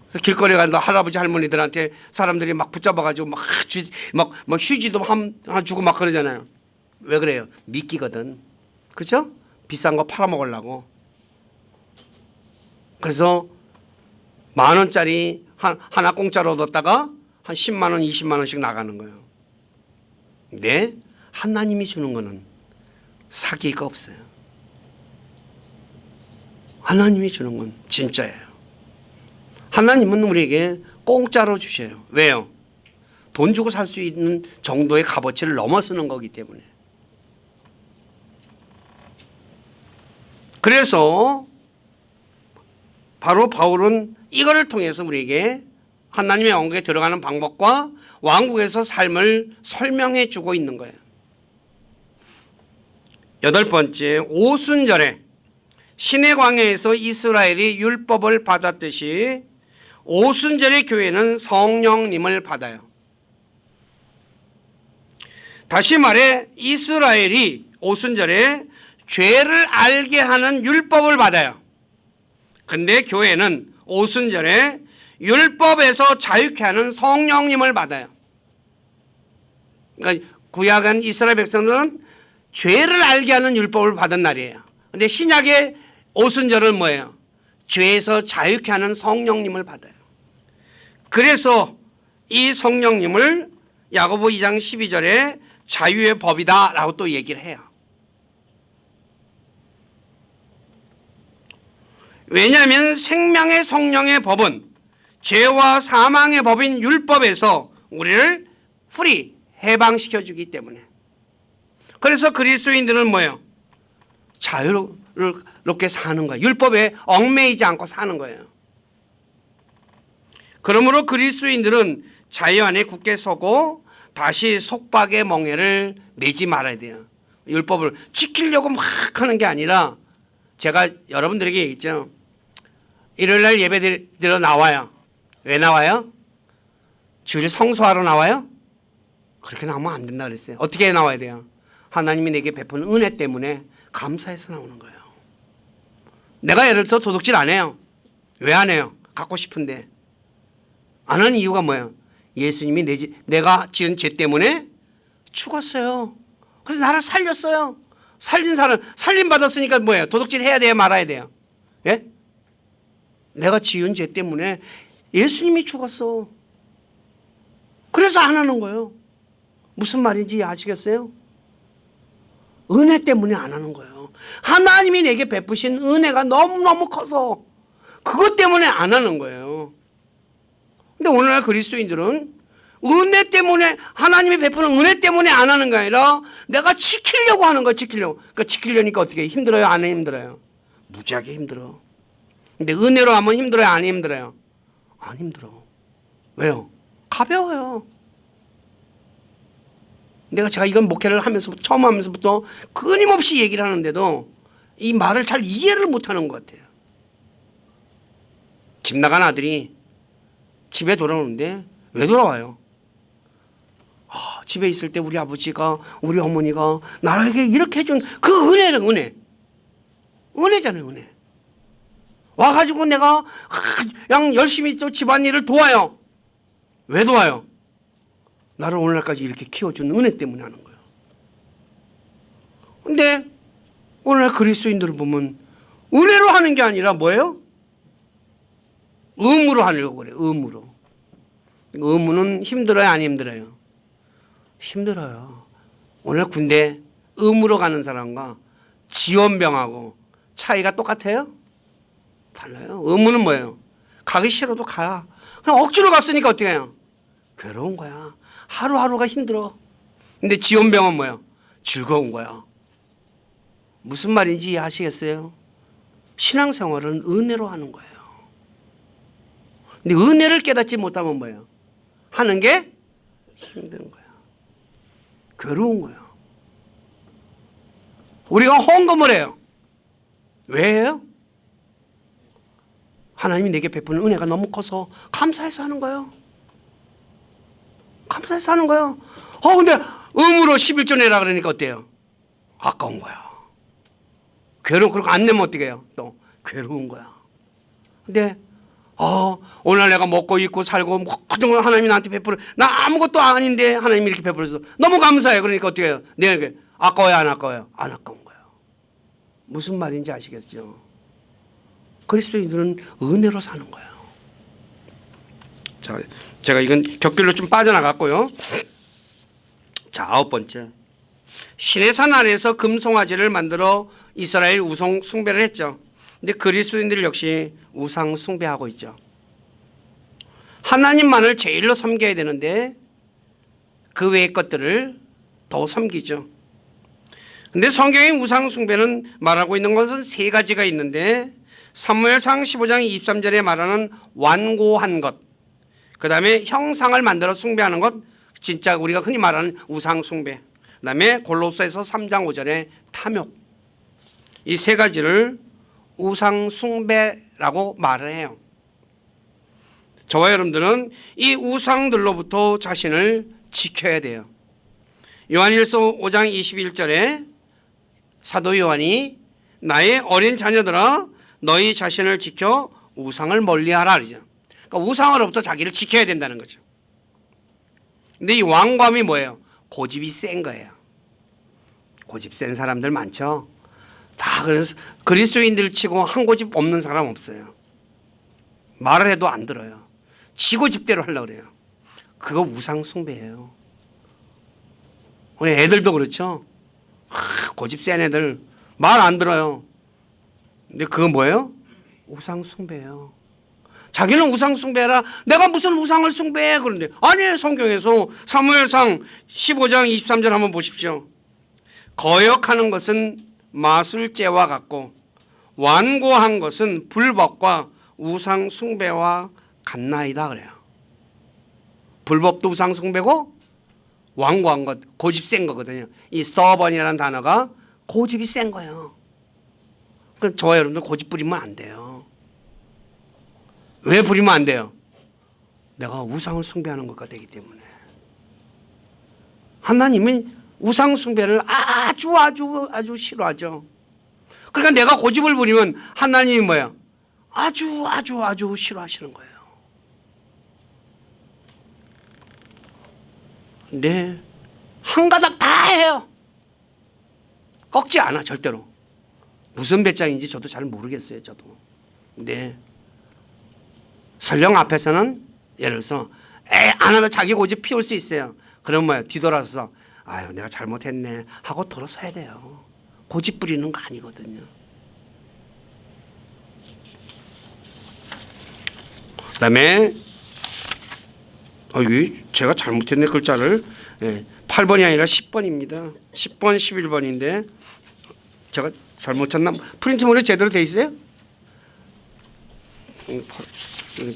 Speaker 1: 그래서 길거리에 가서 할아버지 할머니들한테 사람들이 막 붙잡아가지고 막 휴지도 하나 주고 막 그러잖아요. 왜 그래요? 미끼거든. 그죠? 비싼 거 팔아먹으려고. 그래서 10,000원짜리 하나 공짜로 얻었다가 한 10만 원, 20만 원씩 나가는 거예요. 근데 하나님이 주는 거는 사기가 없어요. 하나님이 주는 건 진짜예요. 하나님은 우리에게 공짜로 주셔요. 왜요? 돈 주고 살 수 있는 정도의 값어치를 넘어서는 거기 때문에. 그래서 바로 바울은 이거를 통해서 우리에게 하나님의 왕국에 들어가는 방법과 왕국에서 삶을 설명해 주고 있는 거예요. 8번째, 오순절에 신의 광야에서 이스라엘이 율법을 받았듯이 오순절의 교회는 성령님을 받아요. 다시 말해 이스라엘이 오순절에 죄를 알게 하는 율법을 받아요. 근데 교회는 오순절에 율법에서 자유케 하는 성령님을 받아요. 그러니까 구약한 이스라엘 백성들은 죄를 알게 하는 율법을 받은 날이에요. 근데 신약의 오순절은 뭐예요? 죄에서 자유케 하는 성령님을 받아요. 그래서 이 성령님을 야고보 2장 12절에 자유의 법이다 라고 또 얘기를 해요. 왜냐하면 생명의 성령의 법은 죄와 사망의 법인 율법에서 우리를 프리, 해방시켜주기 때문에. 그래서 그리스도인들은 뭐예요? 자유롭게 사는 거예요. 율법에 얽매이지 않고 사는 거예요. 그러므로 그리스도인들은 자유 안에 굳게 서고 다시 속박의 멍에를 매지 말아야 돼요. 율법을 지키려고 막 하는 게 아니라, 제가 여러분들에게 얘기했죠. 일요일날 예배 드려 나와요. 왜 나와요? 주일 성수하러 나와요? 그렇게 나오면 안 된다 그랬어요. 어떻게 나와야 돼요? 하나님이 내게 베푼 은혜 때문에 감사해서 나오는 거예요. 내가 예를 들어서 도둑질 안 해요. 왜 안 해요? 갖고 싶은데. 안 하는 이유가 뭐예요? 예수님이 내가 지은 죄 때문에 죽었어요. 그래서 나를 살렸어요. 살린 사람, 살림받았으니까 뭐예요? 도둑질 해야 돼요? 말아야 돼요? 예? 내가 지은 죄 때문에 예수님이 죽었어. 그래서 안 하는 거예요. 무슨 말인지 아시겠어요? 은혜 때문에 안 하는 거예요. 하나님이 내게 베푸신 은혜가 너무너무 커서 그것 때문에 안 하는 거예요. 근데 오늘날 그리스도인들은 은혜 때문에, 하나님이 베푸는 은혜 때문에 안 하는 게 아니라 내가 지키려고 하는 거예요. 지키려고. 그러니까 지키려니까 어떻게 힘들어요? 안 힘들어요? 무지하게 힘들어. 근데 은혜로 하면 힘들어요? 안 힘들어요? 안 힘들어. 왜요? 가벼워요. 제가 이건 목회를 하면서 처음 하면서부터 끊임없이 얘기를 하는데도 이 말을 잘 이해를 못하는 것 같아요. 집 나간 아들이 집에 돌아오는데 왜 돌아와요? 집에 있을 때 우리 아버지가, 우리 어머니가 나에게 이렇게 해준 그 은혜는 은혜잖아요. 은혜. 와가지고 내가 그냥 열심히 또 집안일을 도와요. 왜 도와요? 나를 오늘날까지 이렇게 키워준 은혜 때문에 하는 거예요. 근데 오늘날 그리스도인들을 보면 은혜로 하는 게 아니라 뭐예요? 의무로 하려고 그래요. 의무로. 의무는 힘들어요? 안 힘들어요? 힘들어요. 오늘 군대 의무로 가는 사람과 지원병하고 차이가 똑같아요? 달라요. 의무는 뭐예요? 가기 싫어도 가야. 그냥 억지로 갔으니까 어떻게 해요? 괴로운 거야. 하루하루가 힘들어. 근데 지원병은 뭐예요? 즐거운 거야. 무슨 말인지 아시겠어요? 신앙생활은 은혜로 하는 거예요. 근데 은혜를 깨닫지 못하면 뭐예요? 하는 게 힘든 거야. 괴로운 거야. 우리가 헌금을 해요. 왜 해요? 하나님이 내게 베푸는 은혜가 너무 커서 감사해서 하는 거예요. 감사해서 하는 거예요. 근데 의무로 11조 내라 그러니까 어때요? 아까운 거야. 괴로운, 그렇게 안 내면 어떻게 해요? 또 괴로운 거야. 근데 오늘 내가 먹고 입고 살고 그동안 하나님이 나한테 베풀어, 나 아무것도 아닌데 하나님이 이렇게 베풀어서 너무 감사해. 그러니까 어떻게 해요? 내가 아까워요? 안 아까워요? 안 아까운 거예요. 무슨 말인지 아시겠죠? 그리스도인들은 은혜로 사는 거예요. 자, 제가 이건 격길로 좀 빠져나갔고요. 자, 9번째. 시내산 아래에서 금송아지를 만들어 이스라엘 우상 숭배를 했죠. 근데 그리스도인들 역시 우상 숭배하고 있죠. 하나님만을 제일로 섬겨야 되는데 그 외의 것들을 더 섬기죠. 근데 성경의 우상 숭배는 말하고 있는 것은 세 가지가 있는데, 사무엘상 15장 23절에 말하는 완고한 것, 그 다음에 형상을 만들어 숭배하는 것, 진짜 우리가 흔히 말하는 우상 숭배, 그 다음에 골로새서 3장 5절에 탐욕, 이 세 가지를 우상 숭배라고 말을 해요. 저와 여러분들은 이 우상들로부터 자신을 지켜야 돼요. 요한일서 5장 21절에 사도 요한이 나의 어린 자녀들아 너희 자신을 지켜 우상을 멀리하라 그러죠. 그러니까 우상으로부터 자기를 지켜야 된다는 거죠. 근데 이 완고함이 뭐예요? 고집이 센 거예요. 고집 센 사람들 많죠. 다 그래서 그리스도인들 치고 한 고집 없는 사람 없어요. 말을 해도 안 들어요. 지고 집대로 하려고 그래요. 그거 우상 숭배예요. 우리 애들도 그렇죠. 고집 센 애들 말 안 들어요. 근데 그거 뭐예요? 우상 숭배예요. 자기는 우상 숭배해라. 내가 무슨 우상을 숭배해? 그런데 아니에요. 성경에서 사무엘상 15장 23절 한번 보십시오. 거역하는 것은 마술죄와 같고 완고한 것은 불법과 우상 숭배와 같나이다 그래요. 불법도 우상 숭배고 완고한 것, 고집 센 거거든요. 이 stubborn이라는 단어가 고집이 센 거예요. 그러니까 저와 여러분들 고집 부리면 안 돼요. 왜 부리면 안 돼요? 내가 우상을 숭배하는 것과 되기 때문에. 하나님은 우상 숭배를 아주 싫어하죠. 그러니까 내가 고집을 부리면 하나님이 뭐야? 아주 싫어하시는 거예요. 네, 한 가닥 다 해요. 꺾지 않아 절대로. 무슨 배짱인지 저도 잘 모르겠어요. 저도. 네. 설령 앞에서는 예를 들어서 안 하면 자기 고집 피울 수 있어요. 그럼 뭐야? 뒤돌아서 아유 내가 잘못했네 하고 돌아서야 돼요. 고집 부리는 거 아니거든요. 그다음에 제가 잘못했네 글자를 8번이 아니라 10번입니다. 10번 11번인데 제가 잘못 쳤나? 프린트물이 제대로 돼 있어요?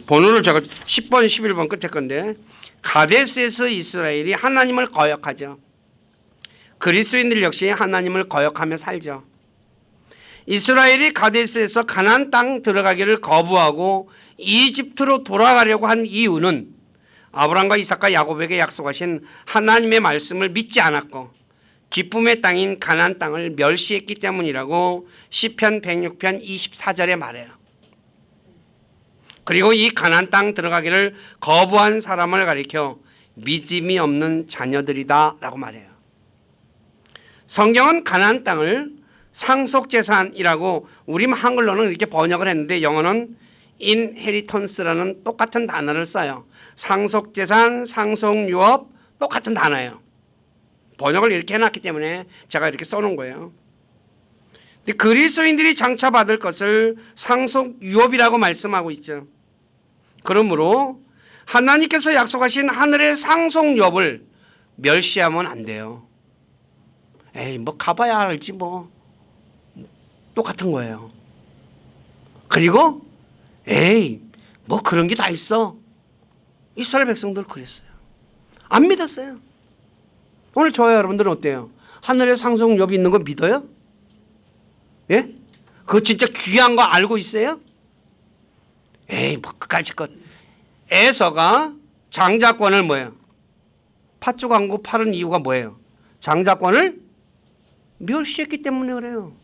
Speaker 1: 번호를 제가 10번 11번 끝에 건데 가데스에서 이스라엘이 하나님을 거역하죠. 그리스도인들 역시 하나님을 거역하며 살죠. 이스라엘이 가데스에서 가나안 땅 들어가기를 거부하고 이집트로 돌아가려고 한 이유는 아브라함과 이삭과 야곱에게 약속하신 하나님의 말씀을 믿지 않았고 기쁨의 땅인 가나안 땅을 멸시했기 때문이라고 시편 106편 24절에 말해요. 그리고 이 가나안 땅 들어가기를 거부한 사람을 가리켜 믿음이 없는 자녀들이다 라고 말해요. 성경은 가나안 땅을 상속재산이라고 우리 한글로는 이렇게 번역을 했는데 영어는 inheritance라는 똑같은 단어를 써요. 상속재산, 상속유업 똑같은 단어예요. 번역을 이렇게 해놨기 때문에 제가 이렇게 써놓은 거예요. 근데 그리스도인들이 장차 받을 것을 상속유업이라고 말씀하고 있죠. 그러므로 하나님께서 약속하신 하늘의 상속유업을 멸시하면 안 돼요. 에이 뭐 가봐야 알지 뭐 똑같은 거예요. 그리고 에이 뭐 그런 게 다 있어. 이스라엘 백성들 그랬어요. 안 믿었어요. 오늘 저와 여러분들은 어때요? 하늘의 상속유업이 있는 거 믿어요? 예? 그거 진짜 귀한 거 알고 있어요? 에이 뭐 그까짓 것. 에서가 장자권을 뭐예요? 팥죽 광고 팔은 이유가 뭐예요? 장자권을 멸시했기 때문에 그래요.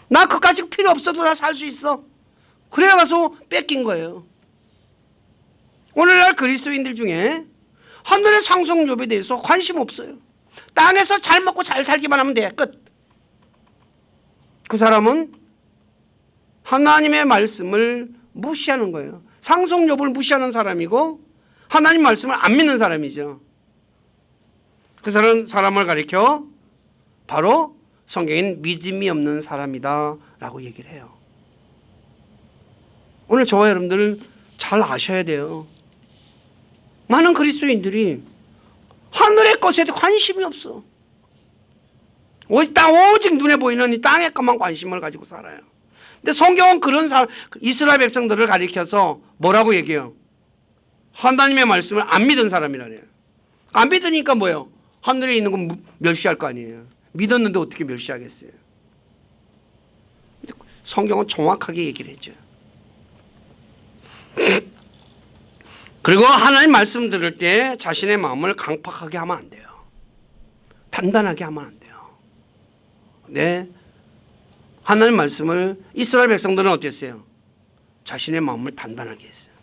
Speaker 1: 나 그까짓 필요 없어도 나 살 수 있어. 그래가서 뺏긴 거예요. 오늘날 그리스도인들 중에 하늘의 상속유업에 대해서 관심 없어요. 땅에서 잘 먹고 잘 살기만 하면 돼. 끝. 그 사람은 하나님의 말씀을 무시하는 거예요. 상속유업을 무시하는 사람이고 하나님 말씀을 안 믿는 사람이죠. 그 사람을 가리켜 바로 성경엔 믿음이 없는 사람이다 라고 얘기를 해요. 오늘 저와 여러분들 잘 아셔야 돼요. 많은 그리스도인들이 하늘의 것에 관심이 없어. 오직 눈에 보이는 이 땅의 것만 관심을 가지고 살아요. 근데 성경은 그런 이스라엘 백성들을 가리켜서 뭐라고 얘기해요? 하나님의 말씀을 안 믿은 사람이라 그래요. 안 믿으니까 뭐예요? 하늘에 있는 건 멸시할 거 아니에요. 믿었는데 어떻게 멸시하겠어요? 성경은 정확하게 얘기를 해줘. 그리고 하나님 말씀 들을 때 자신의 마음을 강팍하게 하면 안 돼요. 단단하게 하면 안 돼요. 네, 하나님 말씀을 이스라엘 백성들은 어땠어요? 자신의 마음을 단단하게 했어요.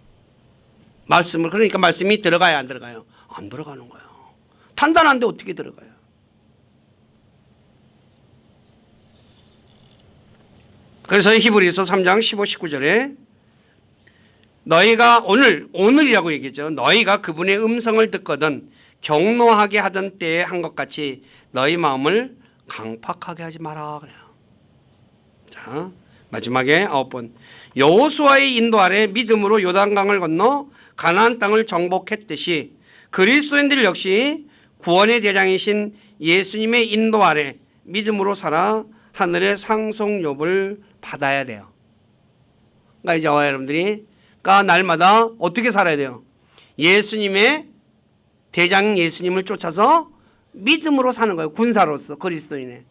Speaker 1: 말씀을 그러니까 말씀이 들어가야 안 들어가요? 안 들어가는 거예요. 단단한데 어떻게 들어가요? 그래서 히브리서 3장 15, 19절에 너희가 오늘이라고 얘기했죠. 너희가 그분의 음성을 듣거든 경노하게 하던 때에 한 것 같이 너희 마음을 강팍하게 하지 마라 그래요. 자, 마지막에 9번 여호수아의 인도 아래 믿음으로 요단강을 건너 가나안 땅을 정복했듯이 그리스도인들 역시 구원의 대장이신 예수님의 인도 아래 믿음으로 살아 하늘의 상속욕을 받아야 돼요. 그러니까 이제 여러분들이 날마다 어떻게 살아야 돼요? 예수님의 대장 예수님을 쫓아서 믿음으로 사는 거예요. 군사로서 그리스도인의.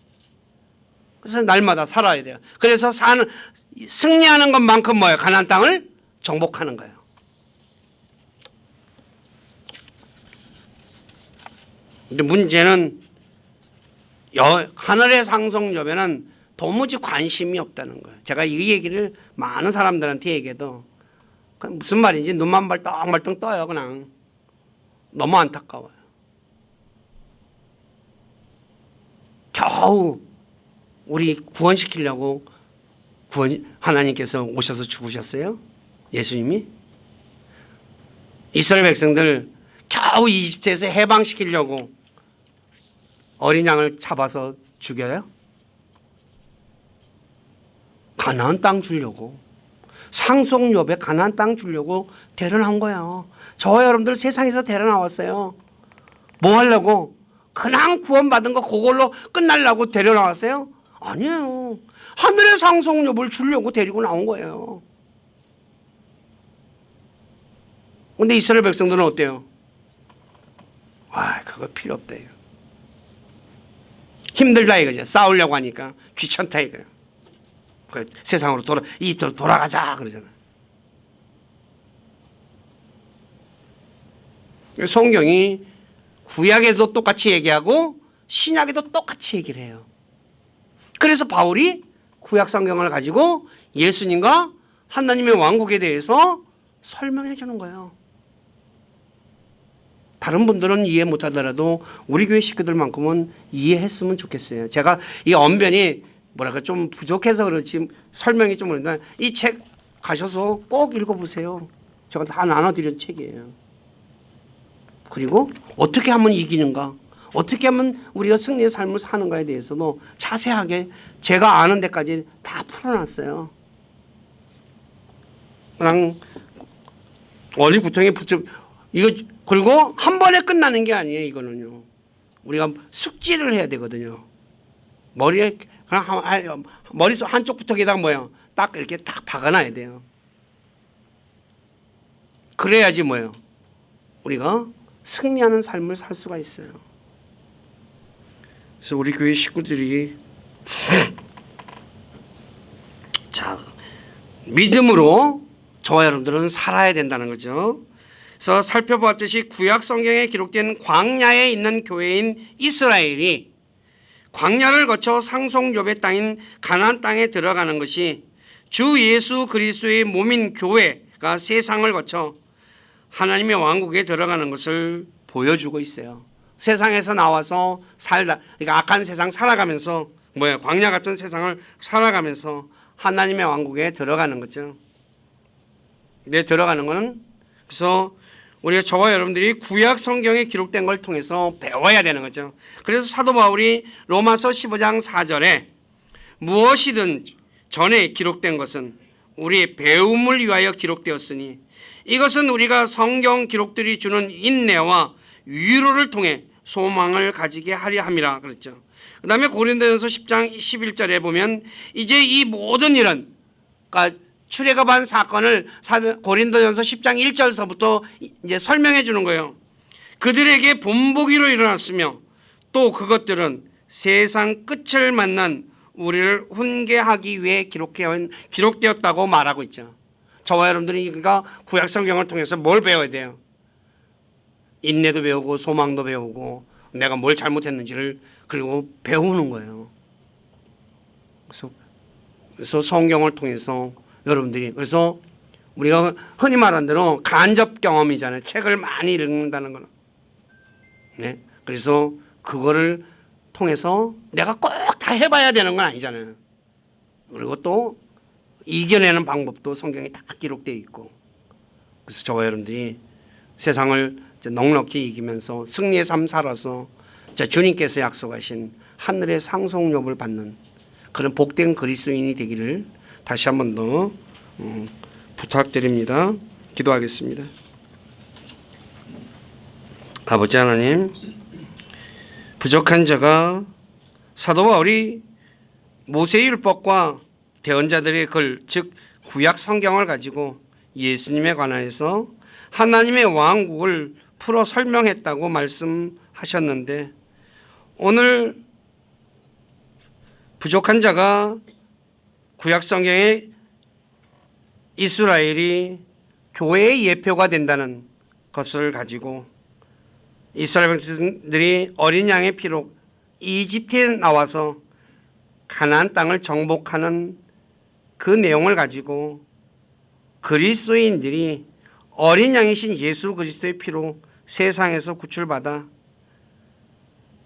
Speaker 1: 그래서 날마다 살아야 돼요. 그래서 승리하는 것만큼 뭐예요? 가나안 땅을 정복하는 거예요. 근데 문제는 하늘의 상속협에는 도무지 관심이 없다는 거예요. 제가 이 얘기를 많은 사람들한테 얘기해도 무슨 말인지 눈만 벌떡벌떡 떠요. 그냥 너무 안타까워요. 겨우 우리 구원시키려고 하나님께서 오셔서 죽으셨어요. 예수님이 이스라엘 백성들 겨우 이집트에서 해방시키려고 어린 양을 잡아서 죽여요. 가나안 땅 주려고 상속협에 가나안 땅 주려고 데려나온 거예요. 저와 여러분들 세상에서 데려나왔어요. 뭐 하려고? 그냥 구원받은 거 그걸로 끝나려고 데려나왔어요? 아니에요. 하늘의 상속협을 주려고 데리고 나온 거예요. 근데 이스라엘 백성들은 어때요? 그거 필요 없대요. 힘들다 이거죠. 싸우려고 하니까 귀찮다 이거예요. 세상으로 돌아가자 그러잖아요. 성경이 구약에도 똑같이 얘기하고 신약에도 똑같이 얘기를 해요. 그래서 바울이 구약 성경을 가지고 예수님과 하나님의 왕국에 대해서 설명해 주는 거예요. 다른 분들은 이해 못하더라도 우리 교회 식구들만큼은 이해했으면 좋겠어요. 제가 이 언변이 좀 부족해서 그렇지 설명이 좀 그런데 이 책 가셔서 꼭 읽어보세요. 제가 다 나눠드린 책이에요. 그리고 어떻게 하면 이기는가, 어떻게 하면 우리가 승리의 삶을 사는가에 대해서도 자세하게 제가 아는 데까지 다 풀어놨어요. 그냥 어리구통에 붙여 이거. 그리고 한 번에 끝나는 게 아니에요. 이거는요. 우리가 숙지를 해야 되거든요. 머리에 그냥 머릿속 한쪽부터 게다가 뭐예요? 딱 이렇게 딱 박아놔야 돼요. 그래야지 뭐예요? 우리가 승리하는 삶을 살 수가 있어요. 그래서 우리 교회 식구들이 자 믿음으로 저와 여러분들은 살아야 된다는 거죠. 그래서 살펴보았듯이 구약 성경에 기록된 광야에 있는 교회인 이스라엘이 광야를 거쳐 상속협의 땅인 가나안 땅에 들어가는 것이 주 예수 그리스도의 몸인 교회가 세상을 거쳐 하나님의 왕국에 들어가는 것을 보여주고 있어요. 세상에서 나와서 살다, 그러니까 악한 세상 살아가면서 광야 같은 세상을 살아가면서 하나님의 왕국에 들어가는 거죠. 네, 들어가는 것은 그래서 우리가 저와 여러분들이 구약 성경에 기록된 걸 통해서 배워야 되는 거죠. 그래서 사도 바울이 로마서 15장 4절에 무엇이든 전에 기록된 것은 우리의 배움을 위하여 기록되었으니 이것은 우리가 성경 기록들이 주는 인내와 위로를 통해 소망을 가지게 하려 함이라 그랬죠. 그 다음에 고린도전서 10장 11절에 보면 이제 이 모든 일은 그러니까 출애굽한 사건을 고린도전서 10장 1절서부터 이제 설명해 주는 거예요. 그들에게 본보기로 일어났으며 또 그것들은 세상 끝을 만난 우리를 훈계하기 위해 기록되었다고 말하고 있죠. 저와 여러분들이 그러니까 구약 성경을 통해서 뭘 배워야 돼요? 인내도 배우고 소망도 배우고 내가 뭘 잘못했는지를 그리고 배우는 거예요. 그래서 성경을 통해서 여러분들이 그래서 우리가 흔히 말하는 대로 간접 경험이잖아요. 책을 많이 읽는다는 거는. 네. 그래서 그거를 통해서 내가 꼭 다 해봐야 되는 건 아니잖아요. 그리고 또 이겨내는 방법도 성경에 다 기록되어 있고, 그래서 저와 여러분들이 세상을 넉넉히 이기면서 승리의 삶 살아서 주님께서 약속하신 하늘의 상속력을 받는 그런 복된 그리스도인이 되기를 다시 한 번 더 부탁드립니다. 기도하겠습니다. 아버지 하나님, 부족한 자가 사도 바울이 모세의 율법과 대언자들의 글, 즉 구약 성경을 가지고 예수님에 관하여서 하나님의 왕국을 풀어 설명했다고 말씀하셨는데, 오늘 부족한 자가 구약 성경의 이스라엘이 교회의 예표가 된다는 것을 가지고 이스라엘 백성들이 어린 양의 피로 이집트에 나와서 가나안 땅을 정복하는 그 내용을 가지고 그리스도인들이 어린 양이신 예수 그리스도의 피로 세상에서 구출받아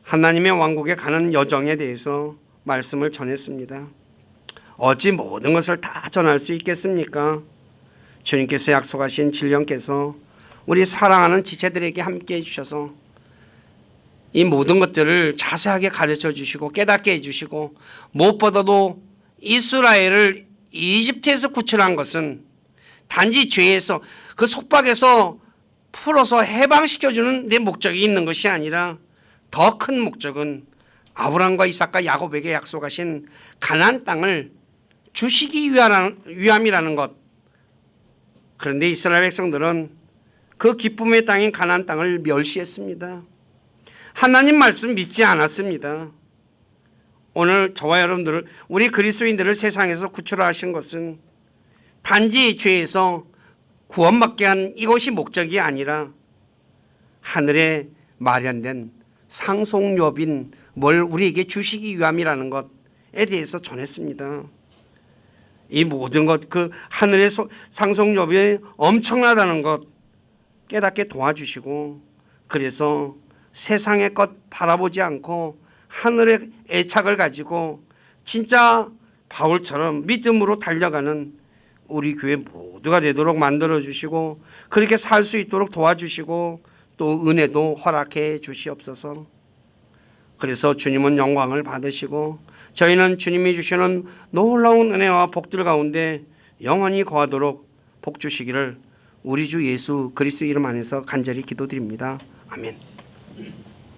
Speaker 1: 하나님의 왕국에 가는 여정에 대해서 말씀을 전했습니다. 어찌 모든 것을 다 전할 수 있겠습니까? 주님께서 약속하신 진령께서 우리 사랑하는 지체들에게 함께 해주셔서 이 모든 것들을 자세하게 가르쳐 주시고 깨닫게 해주시고, 무엇보다도 이스라엘을 이집트에서 구출한 것은 단지 죄에서 그 속박에서 풀어서 해방시켜주는 데 목적이 있는 것이 아니라 더 큰 목적은 아브라함과 이삭과 야곱에게 약속하신 가나안 땅을 주시기 위함이라는 것. 그런데 이스라엘 백성들은 그 기쁨의 땅인 가나안 땅을 멸시했습니다. 하나님 말씀 믿지 않았습니다. 오늘 저와 여러분들을, 우리 그리스도인들을 세상에서 구출하신 것은 단지 죄에서 구원받게 한 이것이 목적이 아니라 하늘에 마련된 상속료빈 뭘 우리에게 주시기 위함이라는 것에 대해서 전했습니다. 이 모든 것, 그 하늘의 상속료빈이 엄청나다는 것 깨닫게 도와주시고, 그래서 세상의 것 바라보지 않고 하늘의 애착을 가지고 진짜 바울처럼 믿음으로 달려가는 우리 교회 모두가 되도록 만들어 주시고, 그렇게 살 수 있도록 도와주시고, 또 은혜도 허락해 주시옵소서. 그래서 주님은 영광을 받으시고 저희는 주님이 주시는 놀라운 은혜와 복들 가운데 영원히 거하도록 복 주시기를 우리 주 예수 그리스도 이름 안에서 간절히 기도드립니다. 아멘.